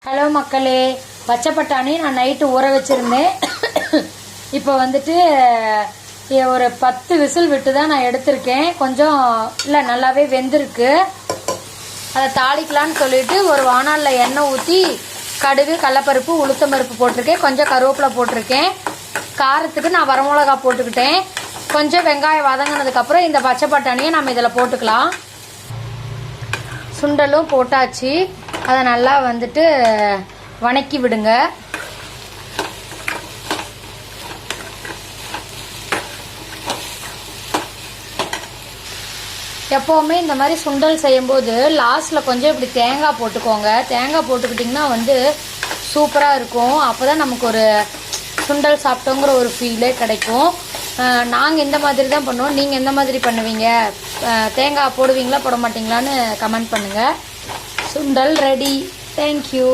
Hello மக்களே, பச்சை பட்டாணி நான் நைட்டு ஊற வச்சுருந்தேன். இப்போ வந்துட்டு ஒரு 10 விசில் விட்டு தான் நான் எடுத்திருக்கேன். கொஞ்சம் இல்லை நல்லாவே வெந்திருக்கு. அதை தாளிக்கலான்னு சொல்லிட்டு ஒரு வாணலில் எண்ணெய் ஊற்றி கடுகு, கடலப்பருப்பு, உளுத்தம்பருப்பு போட்டிருக்கேன். கொஞ்சம் கருவேப்பிலை போட்டிருக்கேன். காரத்துக்கு நான் வரமிளகா போட்டுக்கிட்டேன். கொஞ்சம் வெங்காயம் வதங்கினதுக்கப்புறம் இந்த பச்சை பட்டாணியை நம்ம இதில் போட்டுக்கலாம். சுண்டலும் போட்டாச்சு. அதை நல்லா வந்துட்டு வணக்கி விடுங்க. எப்போவுமே இந்த மாதிரி சுண்டல் செய்யும்போது லாஸ்ட்டில் கொஞ்சம் இப்படி தேங்காய் போட்டுக்கோங்க. தேங்காய் போட்டுக்கிட்டிங்கன்னா வந்து சூப்பராக இருக்கும். அப்போ தான் நமக்கு ஒரு சுண்டல் சாப்பிட்டோங்கிற ஒரு ஃபீலே கிடைக்கும். நாங்கள் இந்த மாதிரி தான் பண்ணுவோம். நீங்கள் எந்த மாதிரி பண்ணுவீங்க? தேங்காய் போடுவீங்களா போட மாட்டிங்களான்னு கமெண்ட் பண்ணுங்கள். சுண்டல் ரெடி. தேங்க்யூ.